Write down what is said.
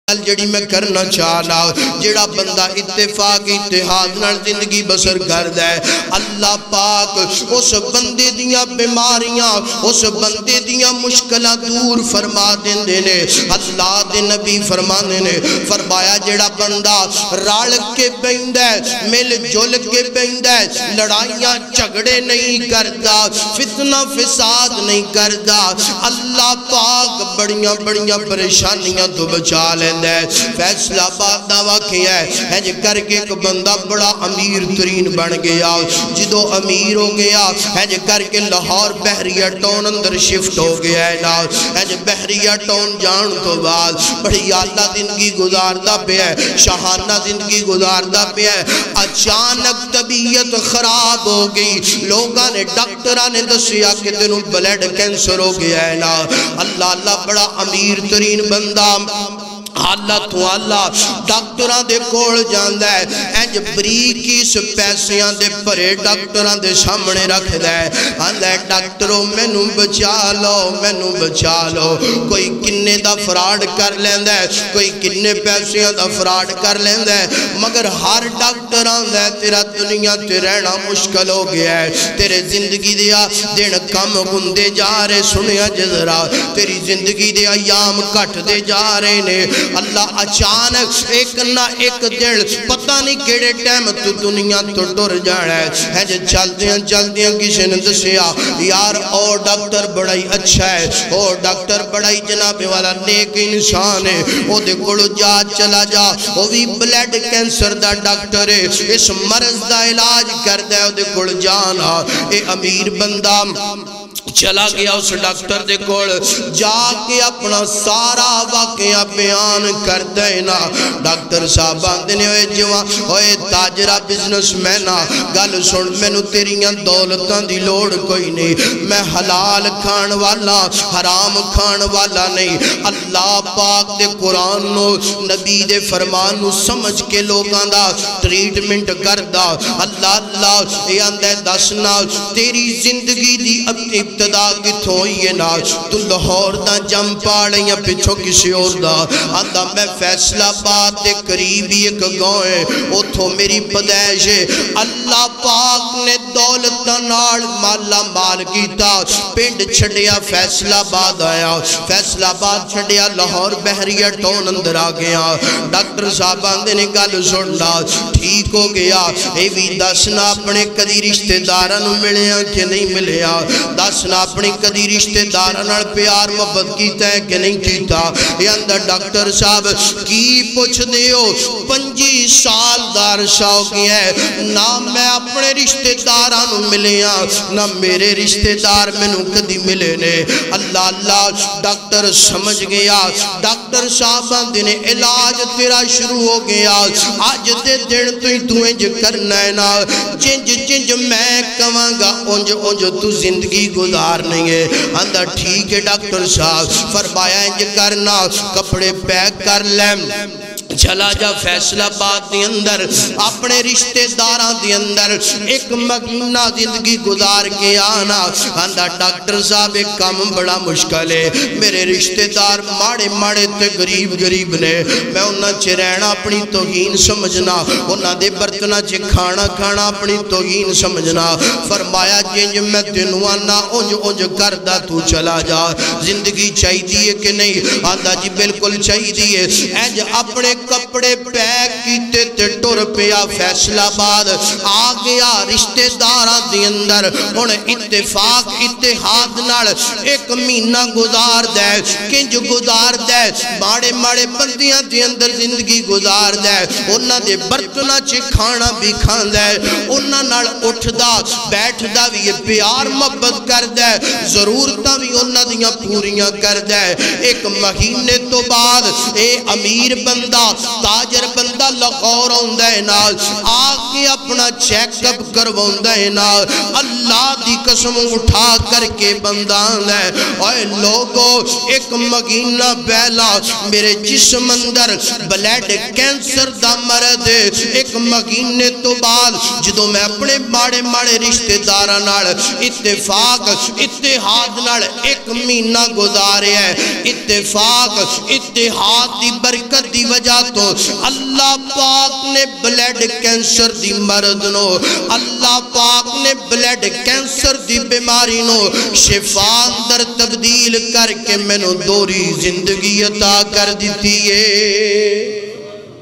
جڑی میں کرنا چاہنا جڑا بندہ اتفاق اتحاد نال زندگی بسر کردا ہے اللہ پاک اس بندے دیاں بیماریاں اس بندے دیاں مشکلات دور فرما دیندے نے اللہ دے نبی فرمانے نے فرمایا جڑا بندہ رل کے بیندا ہے مل جل کے بیندا ہے لڑائیاں جھگڑے نہیں کردا فتنہ فساد نہیں کردا اللہ پاک بڑیاں بڑیاں پریشانیاں تو بچا لے فیصلہ آباد دا واقعہ ہے جے کر کے ایک بندہ بڑا امیر ترین بن گیا جدو امیر ہو گیا ہے جے کر کے لاہور بحریہ ٹاؤن اندر شفٹ ہو گیا ہے جے بحریہ ٹاؤن جان تو بعد بڑی اعلیٰ زندگی گزاردا پیا ہے شاہانہ زندگی گزاردا پیا ہے اچانک طبیعت خراب ہو گئی لوگاں نے ڈاکٹراں نے دسیا کہ تینوں بلڈ کینسر ہو گیا ہے نا اللہ بڑا امیر ترین بندہ اللہ تو اللہ ڈاکٹراں دے کول جاندا ہے انج بریکیس پیسیاں دے پرے ڈاکٹراں دے سامنے رکھدا ہے آندا ہے ڈاکٹرو مینوں بچا لو کوئی کنے دا فراڈ کر لیندا ہے کوئی کنے پیسیاں دا فراڈ کر لیندا ہے مگر ہر ڈاکٹر آندا ہے تیرا دنیا تے رہنا مشکل ہو گیا ہے تیرے زندگی دیا دن کم ہوندے جا رہے سنیا جذرا تیری زندگی دے ایام کٹ دے جا رہے نے اللہ اچانک ایک نہ ایک دن پتہ نہیں کیڑے ٹائم تو دنیا تو ڈر جانا ہے جو چلدیاں کسی نے دسیا یار او ڈاکٹر بڑا ہی اچھا ہے او ڈاکٹر بڑا ہی جناب والا نیک انسان ہے او دے کڑو جا چلا جا او بھی بلڈ کینسر دا ڈاکٹر ہے اس مرض دا علاج کر دے او دے کڑ جانا اے امیر بندہ چلا گیا اس ڈاکٹر دے کول جا کے اپنا سارا واقعہ بیان کر دینا ڈاکٹر صاحب آندنے ہوئے جوان ہوئے تاجرہ بزنس مینا گل سن مینوں تیریاں دولتاں دی لوڑ کوئی نہیں میں حلال کھان والا حرام کھان والا نہیں اللہ پاک دے قرآن نو نبی دے فرمان نو سمجھ کے لوگاں دا ٹریٹمنٹ کردا اللہ یہ آندہ دسنا تیری زندگی دی ابتدا کتھوں یہ نا تو لاہور دا جم پاڑے یا پچھو کسی اور دا آندہ میں فیصلہ آباد دے قریبی ایک گاؤں ہے اتھو میری پدیش ہے اللہ پاک نے دولت نال مالا مال کیتا پنڈ چھڑیا فیصلہ آباد آیا فیصلہ آباد چھڑیا لاہور بحریہ ٹاؤن اندر آ گیا ڈاکٹر صاحب آندے نے گل سننا ٹھیک ہو گیا اے بھی دسنا اپنے کدی رشتہ داراں ملیا کہ نہیں ملیا دسنا اپنی کدی رشتہ داراں پیار محبت کیتا ہے کہ نہیں کیتا یہ اندر ڈاکٹر صاحب کی پوچھ دیو 25 سال دار شاو کی ہے نہ میں اپنے رشتہ داراں ملیا نہ میرے رشتہ دار مینوں کدی ملے نے اللہ ڈاکٹر سمجھ گیا ڈاکٹر صاحب دن علاج تیرا شروع ہو گیا آج دے دن تو انج کرنا ہے نا جنج میں کہاں گا انج تو زندگی گزار نہیں ہے اندر ٹھیک ہے ڈاکٹر صاحب فرمایا انج کرنا کپڑے پیک کر لیں چلا جا فیصلہ آباد دی اندر اپنے رشتہ داراں دی اندر ایک مہینہ زندگی گزار کے آنا آندہ ڈاکٹر صاحب ایک کام بڑا مشکل ہے میرے رشتہ دار ماڑے تے غریب نے میں انہاں چے رہنا اپنی توہین سمجھنا انہاں دے برتنا چے کھانا اپنی توہین سمجھنا فرمایا جنج میں تینوں آنا انج کردہ تو چلا جا زندگی چاہی دیئے کہ نہیں آندہ جی بالکل چاہی دیئے اینج اپنے کپڑے پیک کیتے تے ٹر پیا فیصلہ آباد آ گیا رشتہ داراں دی اندر ہن اتفاق اتحاد نال ایک مہینہ گزار دے کنج گزار دے ماڑے بندیاں دی اندر زندگی گزار دے انہاں دے برتنا چ کھانا بھی کھاندا ہے انہاں نال اٹھدا بیٹھدا بھی پیار محبت کردا ہے ضرورتاں بھی انہاں دیاں پوریاں کردا ہے ایک مہینے تو بعد اے امیر بندہ تاجر بندہ لاہور آندا ہے نال آ کے اپنا چیک اپ کرواوندا ہے نال اللہ دی قسم اٹھا کر کے بندہ آندا ہے اوے لوگو ایک مہینہ پہلا میرے جسم اندر بلڈ کینسر دا مرض ہے ایک مہینے تو بعد جدوں میں اپنے ماڑے ماڑے رشتہ داراں نال اتفاق اتحاد نال ایک مہینہ گزاریا ہے اتفاق اتحاد دی برکت دی وجہ تو اللہ پاک نے بلڈ کینسر دی مرض نو اللہ پاک نے بلڈ کینسر دی بیماری نو شفا اندر تبدیل کر کے میں نو دوری زندگی عطا کر دیتی ہے